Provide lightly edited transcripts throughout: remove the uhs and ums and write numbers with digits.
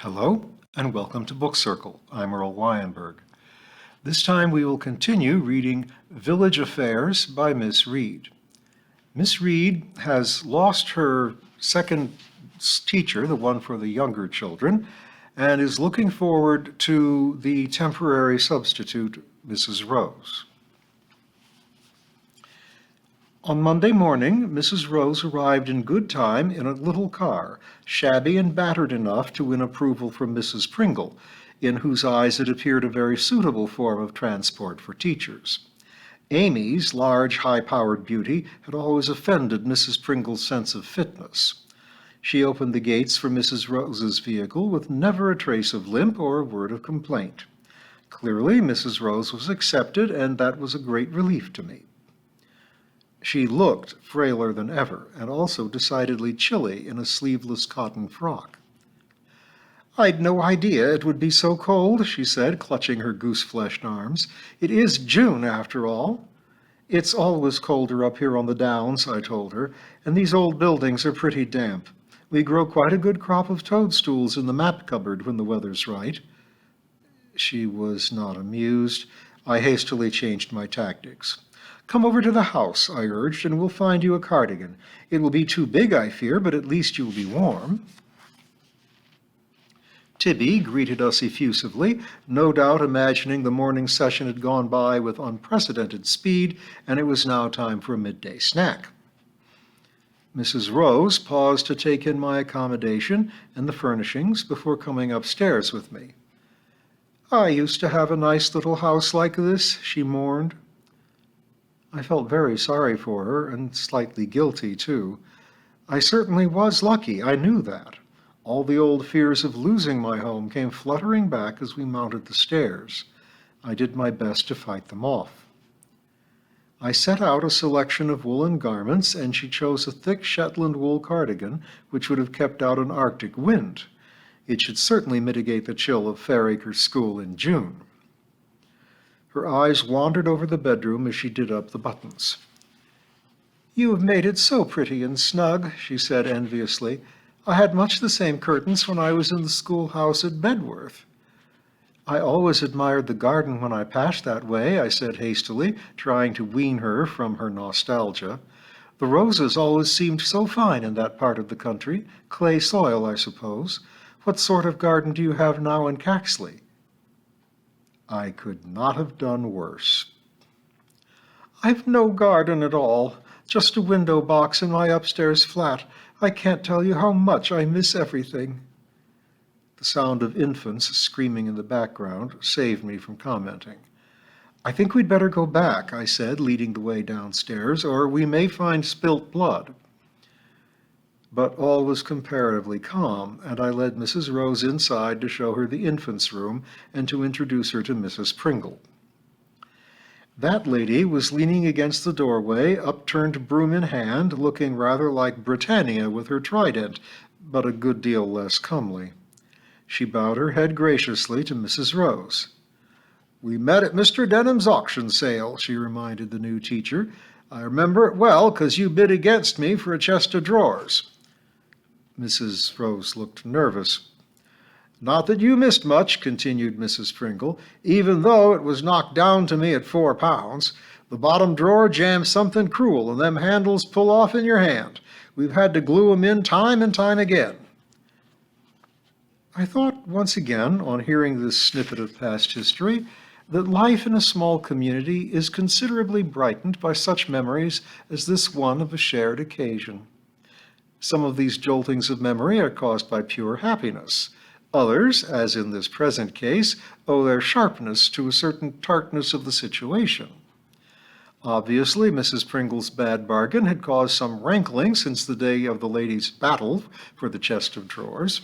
Hello, and welcome to Book Circle. I'm Earl Wyenberg. This time we will continue reading Village Affairs by Miss Reed. Miss Reed has lost her second teacher, the one for the younger children, and is looking forward to the temporary substitute, Mrs. Rose. On Monday morning, Mrs. Rose arrived in good time in a little car, shabby and battered enough to win approval from Mrs. Pringle, in whose eyes it appeared a very suitable form of transport for teachers. Amy's large, high-powered beauty had always offended Mrs. Pringle's sense of fitness. She opened the gates for Mrs. Rose's vehicle with never a trace of limp or a word of complaint. Clearly, Mrs. Rose was accepted, and that was a great relief to me. She looked frailer than ever, and also decidedly chilly in a sleeveless cotton frock. "I'd no idea it would be so cold," she said, clutching her goose-fleshed arms. "It is June, after all." "It's always colder up here on the downs," I told her, "and these old buildings are pretty damp. We grow quite a good crop of toadstools in the map cupboard when the weather's right." She was not amused. I hastily changed my tactics. "Come over to the house," I urged, "and we'll find you a cardigan. It will be too big, I fear, but at least you'll be warm." Tibby greeted us effusively, no doubt imagining the morning session had gone by with unprecedented speed, and it was now time for a midday snack. Mrs. Rose paused to take in my accommodation and the furnishings before coming upstairs with me. "I used to have a nice little house like this," she mourned. I felt very sorry for her, and slightly guilty, too. I certainly was lucky, I knew that. All the old fears of losing my home came fluttering back as we mounted the stairs. I did my best to fight them off. I set out a selection of woolen garments, and she chose a thick Shetland wool cardigan, which would have kept out an Arctic wind. It should certainly mitigate the chill of Fairacre School in June. Her eyes wandered over the bedroom as she did up the buttons. "You have made it so pretty and snug," she said enviously. "I had much the same curtains when I was in the schoolhouse at Bedworth." "I always admired the garden when I passed that way," I said hastily, trying to wean her from her nostalgia. "The roses always seemed so fine in that part of the country. Clay soil, I suppose. What sort of garden do you have now in Caxley?" I could not have done worse. "I've no garden at all, just a window box in my upstairs flat. I can't tell you how much I miss everything." The sound of infants screaming in the background saved me from commenting. "I think we'd better go back," I said, leading the way downstairs, "or we may find spilt blood." But all was comparatively calm, and I led Mrs. Rose inside to show her the infant's room and to introduce her to Mrs. Pringle. That lady was leaning against the doorway, upturned broom in hand, looking rather like Britannia with her trident, but a good deal less comely. She bowed her head graciously to Mrs. Rose. "We met at Mr. Denham's auction sale," she reminded the new teacher. "I remember it well, 'cause you bid against me for a chest of drawers." Mrs. Rose looked nervous. "Not that you missed much," continued Mrs. Pringle, "even though it was knocked down to me at £4. The bottom drawer jammed something cruel, and them handles pull off in your hand. We've had to glue 'em in time and time again." I thought once again, on hearing this snippet of past history, that life in a small community is considerably brightened by such memories as this one of a shared occasion. Some of these joltings of memory are caused by pure happiness. Others, as in this present case, owe their sharpness to a certain tartness of the situation. Obviously, Mrs. Pringle's bad bargain had caused some rankling since the day of the ladies' battle for the chest of drawers.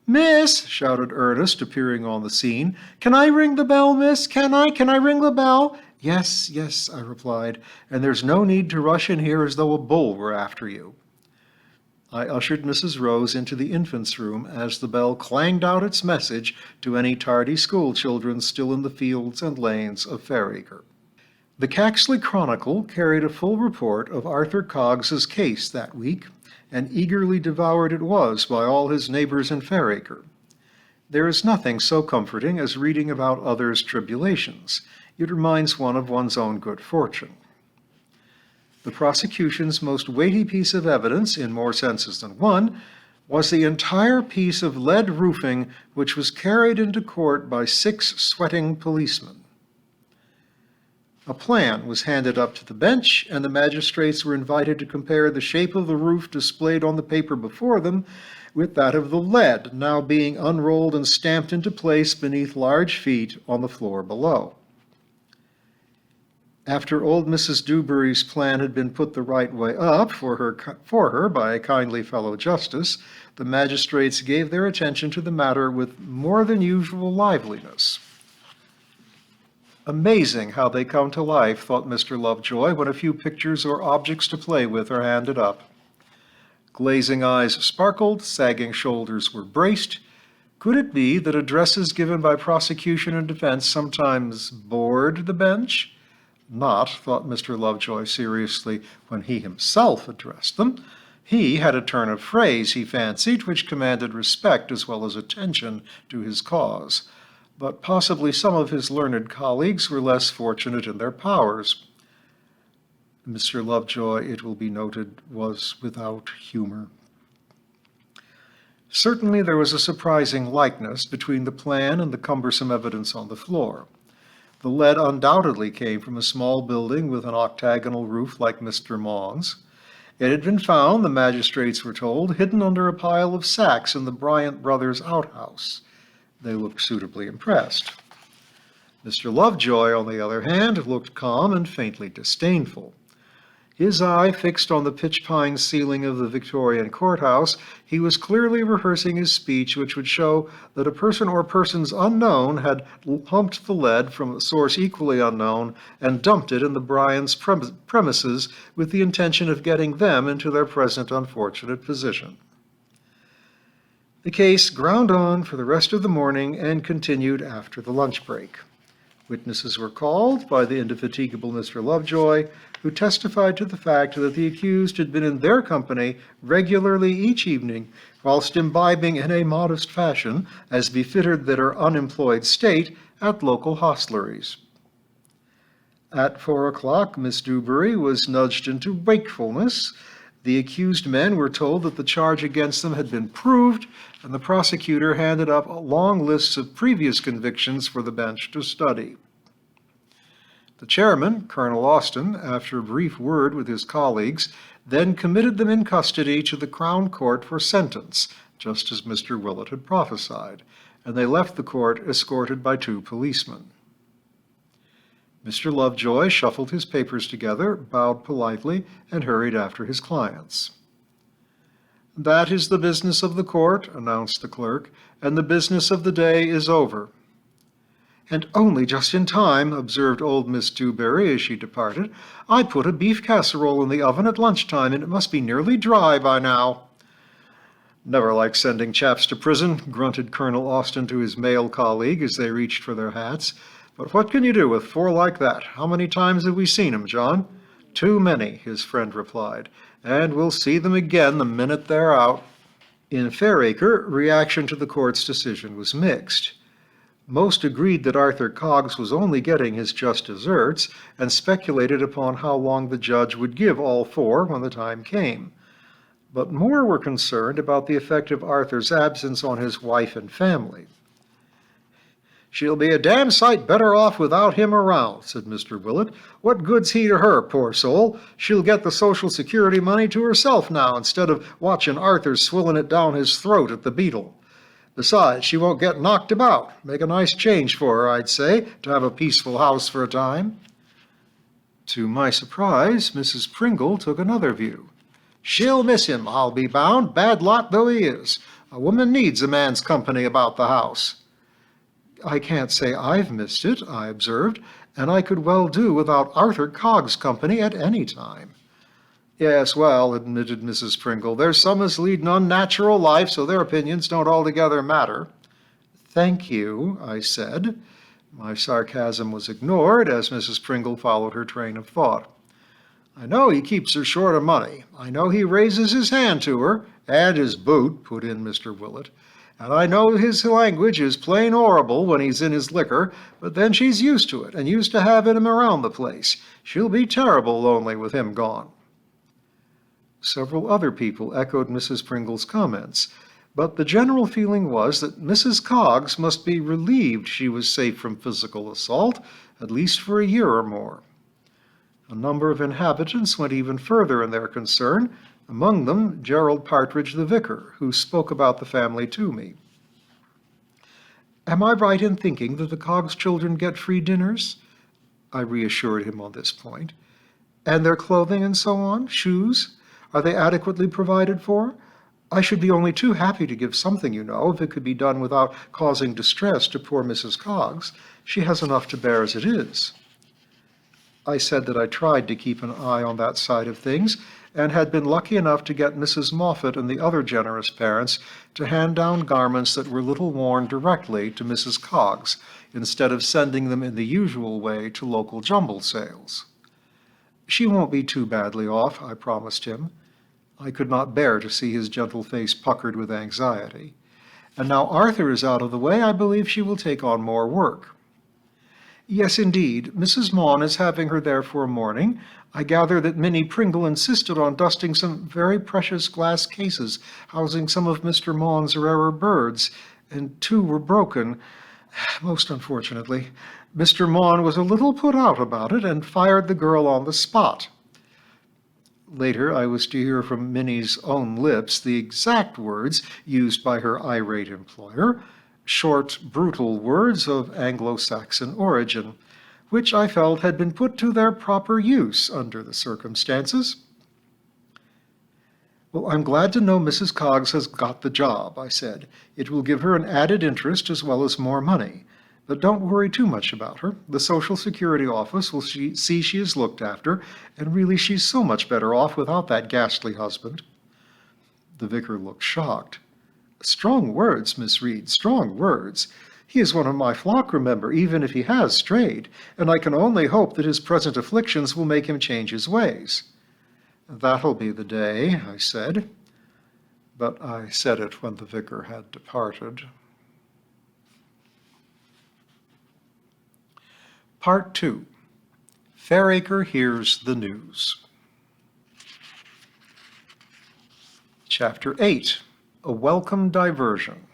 "Miss," shouted Ernest, appearing on the scene. "Can I ring the bell, miss? Can I ring the bell?" "Yes, yes," I replied, "and there's no need to rush in here as though a bull were after you." I ushered Mrs. Rose into the infant's room as the bell clanged out its message to any tardy school children still in the fields and lanes of Fairacre. The Caxley Chronicle carried a full report of Arthur Coggs's case that week, and eagerly devoured it was by all his neighbors in Fairacre. There is nothing so comforting as reading about others' tribulations. It reminds one of one's own good fortune. The prosecution's most weighty piece of evidence, in more senses than one, was the entire piece of lead roofing which was carried into court by 6 sweating policemen. A plan was handed up to the bench, and the magistrates were invited to compare the shape of the roof displayed on the paper before them with that of the lead now being unrolled and stamped into place beneath large feet on the floor below. After old Mrs. Dewberry's plan had been put the right way up for her by a kindly fellow justice, the magistrates gave their attention to the matter with more than usual liveliness. Amazing how they come to life, thought Mr. Lovejoy, when a few pictures or objects to play with are handed up. Glazing eyes sparkled, sagging shoulders were braced. Could it be that addresses given by prosecution and defense sometimes bored the bench? Not, thought Mr. Lovejoy seriously, when he himself addressed them. He had a turn of phrase, he fancied, which commanded respect as well as attention to his cause. But possibly some of his learned colleagues were less fortunate in their powers. Mr. Lovejoy, it will be noted, was without humor. Certainly there was a surprising likeness between the plan and the cumbersome evidence on the floor. The lead undoubtedly came from a small building with an octagonal roof like Mr. Mong's. It had been found, the magistrates were told, hidden under a pile of sacks in the Bryant brothers' outhouse. They looked suitably impressed. Mr. Lovejoy, on the other hand, looked calm and faintly disdainful. His eye fixed on the pitch-pine ceiling of the Victorian courthouse, he was clearly rehearsing his speech, which would show that a person or persons unknown had pumped the lead from a source equally unknown and dumped it in the Bryants' premises with the intention of getting them into their present unfortunate position. The case ground on for the rest of the morning and continued after the lunch break. Witnesses were called by the indefatigable Mr. Lovejoy, who testified to the fact that the accused had been in their company regularly each evening, whilst imbibing in a modest fashion, as befitted their unemployed state, at local hostleries. At 4 o'clock, Miss Dewberry was nudged into wakefulness. The accused men were told that the charge against them had been proved, and the prosecutor handed up long lists of previous convictions for the bench to study. The chairman, Colonel Austin, after a brief word with his colleagues, then committed them in custody to the Crown Court for sentence, just as Mr. Willett had prophesied, and they left the court escorted by 2 policemen. Mr. Lovejoy shuffled his papers together, bowed politely, and hurried after his clients. "That is the business of the court," announced the clerk, "and the business of the day is over." "And only just in time," observed old Miss Dewberry as she departed. "I put a beef casserole in the oven at lunchtime, and it must be nearly dry by now." "Never like sending chaps to prison," grunted Colonel Austin to his male colleague as they reached for their hats. "But what can you do with 4 like that? How many times have we seen 'em, John?" "Too many," his friend replied, "and we'll see them again the minute they're out." In Fairacre, reaction to the court's decision was mixed. Most agreed that Arthur Coggs was only getting his just deserts, and speculated upon how long the judge would give all 4 when the time came. But more were concerned about the effect of Arthur's absence on his wife and family. "She'll be a damn sight better off without him around," said Mr. Willett. "What good's he to her, poor soul? She'll get the Social Security money to herself now, instead of watching Arthur swilling it down his throat at the Beetle. Besides, she won't get knocked about. Make a nice change for her, I'd say, to have a peaceful house for a time." To my surprise, Mrs. Pringle took another view. "She'll miss him, I'll be bound, bad lot though he is. A woman needs a man's company about the house." "I can't say I've missed it," I observed, "and I could well do without Arthur Coggs' company at any time." "Yes, well," admitted Mrs. Pringle, "there's some as lead an unnatural life, so their opinions don't altogether matter." "Thank you," I said. My sarcasm was ignored as Mrs. Pringle followed her train of thought. "I know he keeps her short of money. I know he raises his hand to her, and his boot," put in Mr. Willett. And I know his language is plain horrible when he's in his liquor, but then she's used to it and used to having him around the place. She'll be terrible lonely with him gone." Several other people echoed Mrs. Pringle's comments, but the general feeling was that Mrs. Coggs must be relieved she was safe from physical assault, at least for a year or more. A number of inhabitants went even further in their concern, among them Gerald Partridge the vicar, who spoke about the family to me. "Am I right in thinking that the Coggs children get free dinners?" I reassured him on this point. "And their clothing and so on, shoes, are they adequately provided for? I should be only too happy to give something, you know, if it could be done without causing distress to poor Mrs. Coggs. She has enough to bear as it is." I said that I tried to keep an eye on that side of things, and had been lucky enough to get Mrs. Moffat and the other generous parents to hand down garments that were little worn directly to Mrs. Coggs, instead of sending them in the usual way to local jumble sales. "She won't be too badly off," I promised him. I could not bear to see his gentle face puckered with anxiety. "And now Arthur is out of the way, I believe she will take on more work." "Yes, indeed. Mrs. Maughan is having her there for a morning. I gather that Minnie Pringle insisted on dusting some very precious glass cases housing some of Mr. Maughan's rarer birds, and 2 were broken, most unfortunately. Mr. Maughan was a little put out about it and fired the girl on the spot." Later, I was to hear from Minnie's own lips the exact words used by her irate employer, short, brutal words of Anglo-Saxon origin, which I felt had been put to their proper use under the circumstances. "Well, I'm glad to know Mrs. Coggs has got the job," I said. "It will give her an added interest as well as more money. But don't worry too much about her. The Social Security office will see she is looked after, and really she's so much better off without that ghastly husband." The vicar looked shocked. "Strong words, Miss Reed, strong words. He is one of my flock, remember, even if he has strayed, and I can only hope that his present afflictions will make him change his ways." "That'll be the day," I said. But I said it when the vicar had departed. Part 2. Fairacre Hears the News. Chapter 8. A Welcome Diversion.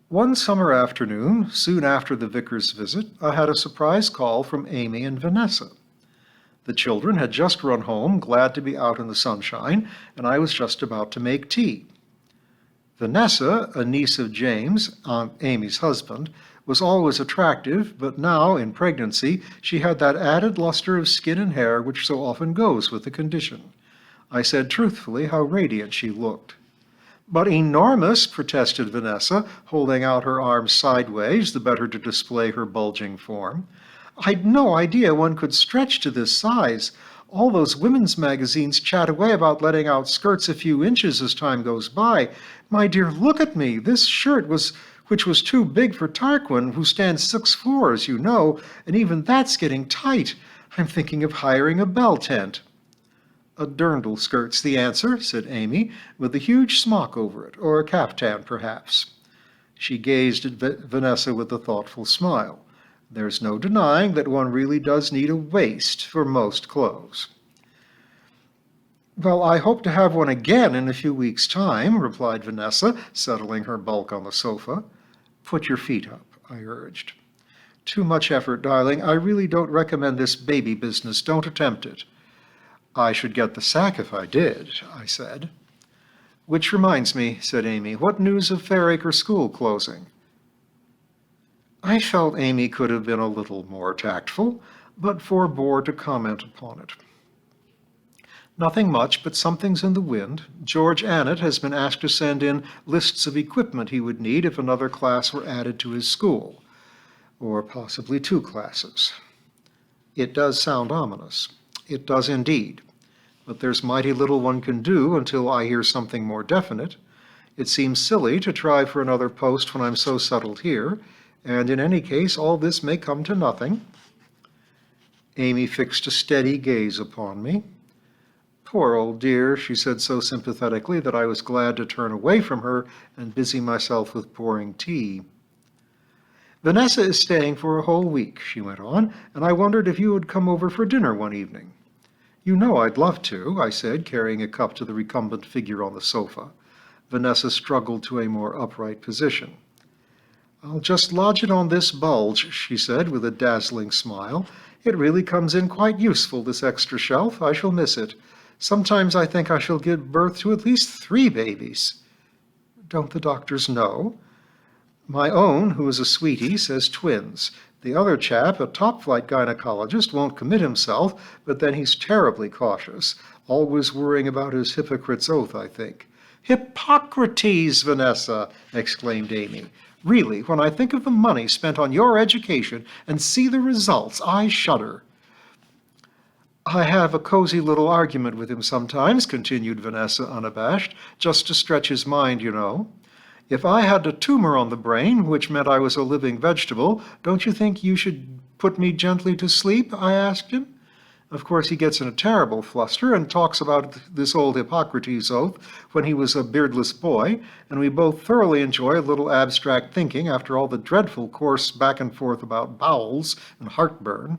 One summer afternoon, soon after the vicar's visit, I had a surprise call from Amy and Vanessa. The children had just run home, glad to be out in the sunshine, and I was just about to make tea. Vanessa, a niece of James, Aunt Amy's husband, was always attractive, but now, in pregnancy, she had that added luster of skin and hair which so often goes with the condition. I said truthfully how radiant she looked. "But enormous," protested Vanessa, holding out her arms sideways, the better to display her bulging form. "I'd no idea one could stretch to this size. All those women's magazines chat away about letting out skirts a few inches as time goes by. My dear, look at me. This shirt which was too big for Tarquin, who stands 6'4", as you know, and even that's getting tight. I'm thinking of hiring a bell tent." "A dirndl skirt's the answer," said Amy, "with a huge smock over it, or a caftan, perhaps." She gazed at Vanessa with a thoughtful smile. "There's no denying that one really does need a waist for most clothes." "Well, I hope to have one again in a few weeks' time," replied Vanessa, settling her bulk on the sofa. "Put your feet up," I urged. "Too much effort, darling. I really don't recommend this baby business. Don't attempt it." "I should get the sack if I did," I said. "Which reminds me," said Amy, "what news of Fairacre School closing?" I felt Amy could have been a little more tactful, but forbore to comment upon it. "Nothing much, but something's in the wind. George Annett has been asked to send in lists of equipment he would need if another class were added to his school, or possibly 2 classes. It does sound ominous. It does indeed. But there's mighty little one can do until I hear something more definite. It seems silly to try for another post when I'm so settled here, and in any case all this may come to nothing." Amy fixed a steady gaze upon me. Poor old dear, she said so sympathetically that I was glad to turn away from her and busy myself with pouring tea. Vanessa is staying for a whole week, she went on, and I wondered if you would come over for dinner one evening. You know I'd love to, I said, carrying a cup to the recumbent figure on the sofa. Vanessa struggled to a more upright position. I'll just lodge it on this bulge, she said with a dazzling smile. It really comes in quite useful, this extra shelf. I shall miss it. Sometimes I think I shall give birth to at least 3 babies. Don't the doctors know? My own, who is a sweetie, says twins. The other chap, a top-flight gynecologist, won't commit himself, but then he's terribly cautious, always worrying about his hypocrite's oath, I think. Hippocrates, Vanessa, exclaimed Amy. Really, when I think of the money spent on your education and see the results, I shudder. I have a cozy little argument with him sometimes, continued Vanessa unabashed, just to stretch his mind, you know. If I had a tumor on the brain, which meant I was a living vegetable, don't you think you should put me gently to sleep? I asked him. Of course, he gets in a terrible fluster and talks about this old Hippocrates oath when he was a beardless boy, and we both thoroughly enjoy a little abstract thinking after all the dreadful course back and forth about bowels and heartburn.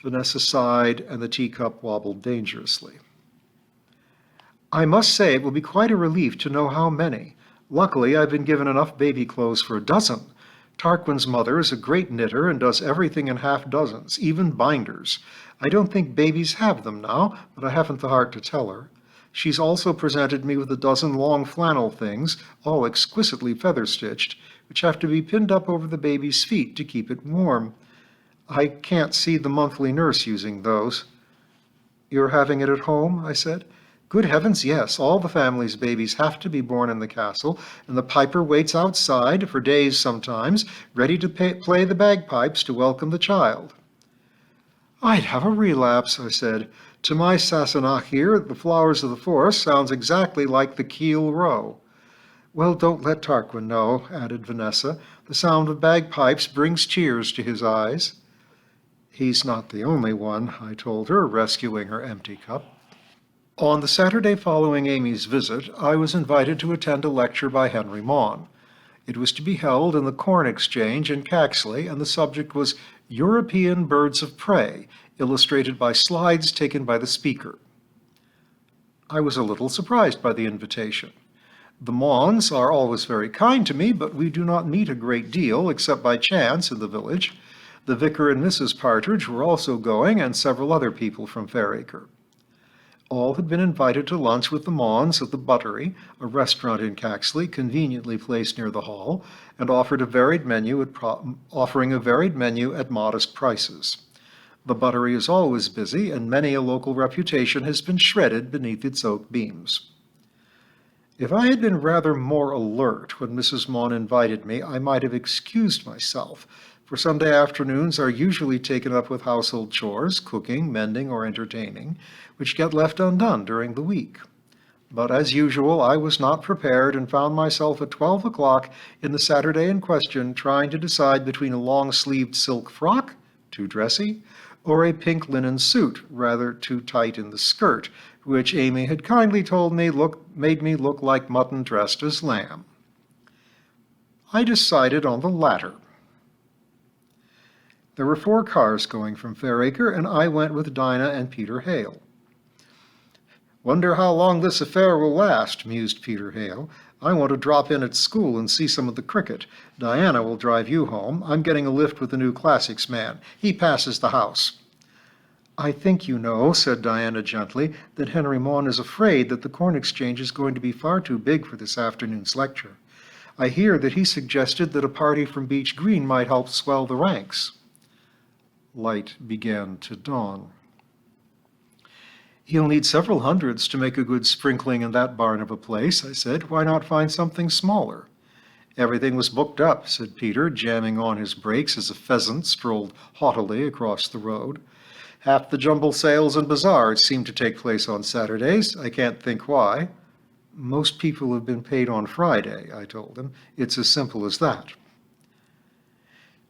Vanessa sighed, and the teacup wobbled dangerously. I must say it will be quite a relief to know how many. Luckily, I've been given enough baby clothes for a dozen. Tarquin's mother is a great knitter and does everything in half dozens, even binders. I don't think babies have them now, but I haven't the heart to tell her. She's also presented me with a dozen long flannel things, all exquisitely feather-stitched, which have to be pinned up over the baby's feet to keep it warm. I can't see the monthly nurse using those. You're having it at home? I said. Good heavens, yes. All the family's babies have to be born in the castle, and the piper waits outside, for days sometimes, ready to play the bagpipes to welcome the child. I'd have a relapse, I said. To my Sassenach here, the flowers of the forest sounds exactly like the Keel Row. Well, don't let Tarquin know, added Vanessa. The sound of bagpipes brings tears to his eyes. He's not the only one, I told her, rescuing her empty cup. On the Saturday following Amy's visit, I was invited to attend a lecture by Henry Maughan. It was to be held in the Corn Exchange in Caxley, and the subject was European Birds of Prey, illustrated by slides taken by the speaker. I was a little surprised by the invitation. The Maughans are always very kind to me, but we do not meet a great deal, except by chance, in the village. The vicar and Mrs. Partridge were also going, and several other people from Fairacre. All had been invited to lunch with the Maughans at the Buttery, a restaurant in Caxley, conveniently placed near the hall, and offering a varied menu at modest prices. The Buttery is always busy, and many a local reputation has been shredded beneath its oak beams. If I had been rather more alert when Mrs. Maughan invited me, I might have excused myself, for Sunday afternoons are usually taken up with household chores, cooking, mending, or entertaining, which get left undone during the week. But as usual, I was not prepared and found myself at 12 o'clock in the Saturday in question trying to decide between a long-sleeved silk frock, too dressy, or a pink linen suit, rather too tight in the skirt, which Amy had kindly told me made me look like mutton dressed as lamb. I decided on the latter. There were 4 cars going from Fairacre, and I went with Dinah and Peter Hale. Wonder how long this affair will last, mused Peter Hale. I want to drop in at school and see some of the cricket. Diana will drive you home. I'm getting a lift with the new classics man. He passes the house. I think you know, said Diana gently, that Henry Maughan is afraid that the Corn Exchange is going to be far too big for this afternoon's lecture. I hear that he suggested that a party from Beech Green might help swell the ranks. Light began to dawn. He'll need several hundreds to make a good sprinkling in that barn of a place, I said. Why not find something smaller? Everything was booked up, said Peter, jamming on his brakes as a pheasant strolled haughtily across the road. Half the jumble sales and bazaars seem to take place on Saturdays. I can't think why. Most people have been paid on Friday, I told him. It's as simple as that.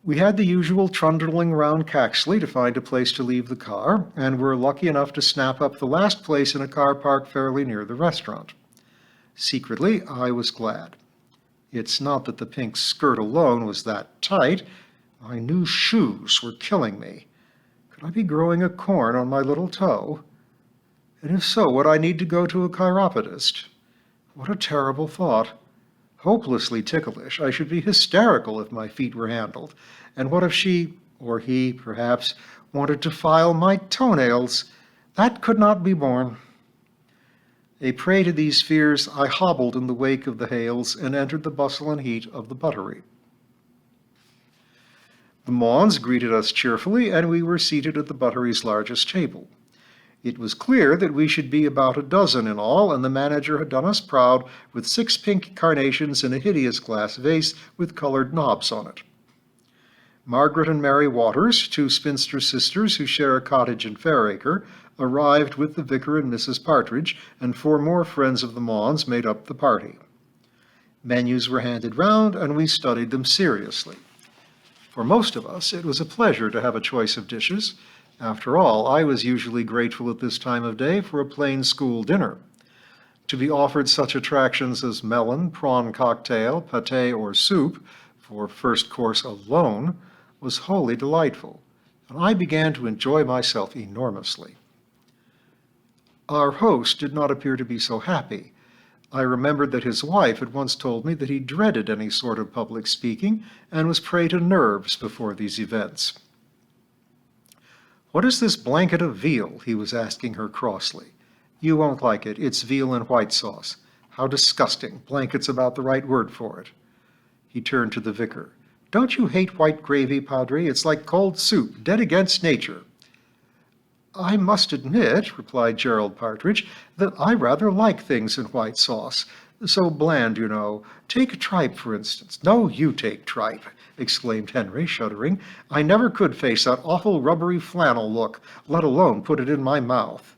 We had the usual trundling round Caxley to find a place to leave the car, and were lucky enough to snap up the last place in a car park fairly near the restaurant. Secretly, I was glad. It's not that the pink skirt alone was that tight. My new shoes were killing me. Could I be growing a corn on my little toe? And if so, would I need to go to a chiropodist? What a terrible thought. Hopelessly ticklish. I should be hysterical if my feet were handled. And what if she, or he, perhaps, wanted to file my toenails? That could not be borne. A prey to these fears, I hobbled in the wake of the Hales and entered the bustle and heat of the Buttery. The Mawns greeted us cheerfully, and we were seated at the Buttery's largest table. It was clear that we should be about a dozen in all, and the manager had done us proud with 6 pink carnations in a hideous glass vase with colored knobs on it. Margaret and Mary Waters, 2 spinster sisters who share a cottage in Fairacre, arrived with the vicar and Mrs. Partridge, and 4 more friends of the Mawns made up the party. Menus were handed round, and we studied them seriously. For most of us, it was a pleasure to have a choice of dishes. After all, I was usually grateful at this time of day for a plain school dinner. To be offered such attractions as melon, prawn cocktail, pâté, or soup for first course alone was wholly delightful, and I began to enjoy myself enormously. Our host did not appear to be so happy. I remembered that his wife had once told me that he dreaded any sort of public speaking and was prey to nerves before these events. "What is this blanket of veal?" he was asking her crossly. "You won't like it. It's veal and white sauce. How disgusting. Blanket's about the right word for it." He turned to the vicar. "Don't you hate white gravy, Padre? It's like cold soup, dead against nature." "I must admit," replied Gerald Partridge, "that I rather like things in white sauce. So bland, you know. Take tripe, for instance." "No, you take tripe," exclaimed Henry, shuddering. "I never could face that awful rubbery flannel look, let alone put it in my mouth."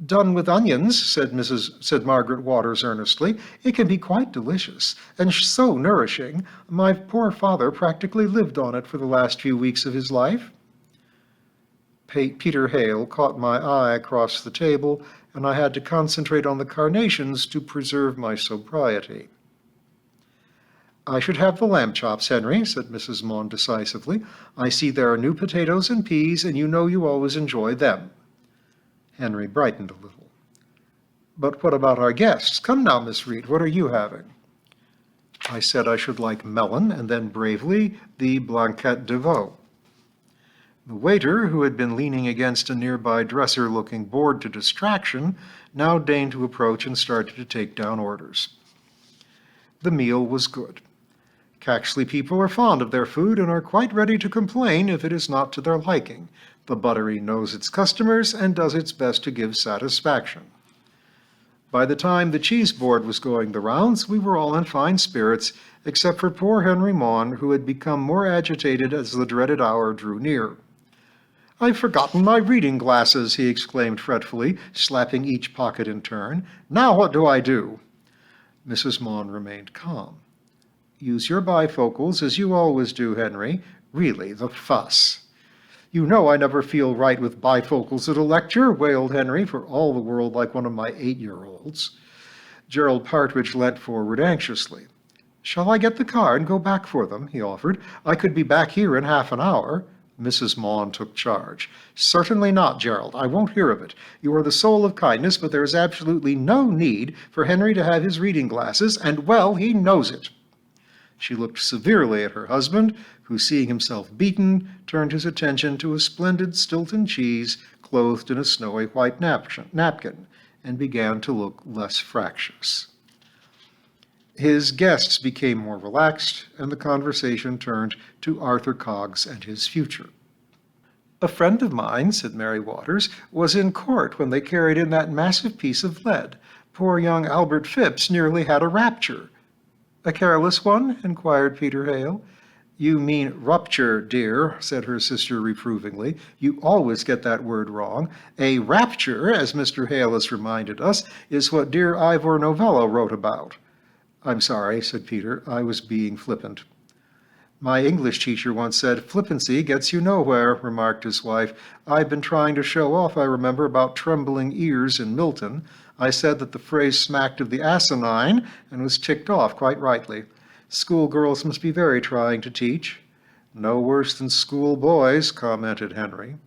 "Done with onions," said Margaret Waters earnestly, "it can be quite delicious, and so nourishing. My poor father practically lived on it for the last few weeks of his life." Peter Hale caught my eye across the table, and I had to concentrate on the carnations to preserve my sobriety. "I should have the lamb chops, Henry," said Mrs. Mawn decisively. "I see there are new potatoes and peas, and you know you always enjoy them." Henry brightened a little. "But what about our guests? Come now, Miss Reed, what are you having?" I said I should like melon, and then bravely the blanquette de veau. The waiter, who had been leaning against a nearby dresser looking bored to distraction, now deigned to approach and started to take down orders. The meal was good. Caxley people are fond of their food and are quite ready to complain if it is not to their liking. The Buttery knows its customers and does its best to give satisfaction. By the time the cheese board was going the rounds, we were all in fine spirits, except for poor Henry Mawn, who had become more agitated as the dreaded hour drew near. "I've forgotten my reading glasses," he exclaimed fretfully, slapping each pocket in turn. "Now what do I do?" Mrs. Mawn remained calm. "Use your bifocals, as you always do, Henry. Really, the fuss." "You know I never feel right with bifocals at a lecture," wailed Henry, for all the world like one of my 8-year-olds. Gerald Partridge leant forward anxiously. "Shall I get the car and go back for them?" he offered. "I could be back here in half an hour." Mrs. Mawn took charge. "Certainly not, Gerald. I won't hear of it. You are the soul of kindness, but there is absolutely no need for Henry to have his reading glasses, and, well, he knows it." She looked severely at her husband, who, seeing himself beaten, turned his attention to a splendid Stilton cheese clothed in a snowy white napkin, and began to look less fractious. His guests became more relaxed, and the conversation turned to Arthur Coggs and his future. "A friend of mine," said Mary Waters, "was in court when they carried in that massive piece of lead. Poor young Albert Phipps nearly had a rapture." "A careless one?" inquired Peter Hale. "You mean rupture, dear," said her sister reprovingly. "You always get that word wrong. A rapture, as Mr. Hale has reminded us, is what dear Ivor Novello wrote about." "I'm sorry," said Peter. "I was being flippant." My English teacher once said, "Flippancy gets you nowhere," remarked his wife. "I've been trying to show off, I remember, about trembling ears in Milton. I said that the phrase smacked of the asinine and was ticked off quite rightly. Schoolgirls must be very trying to teach." "No worse than schoolboys," commented Henry.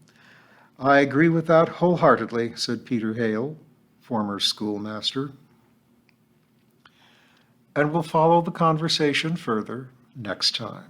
"I agree with that wholeheartedly," said Peter Hale, former schoolmaster. And we'll follow the conversation further next time.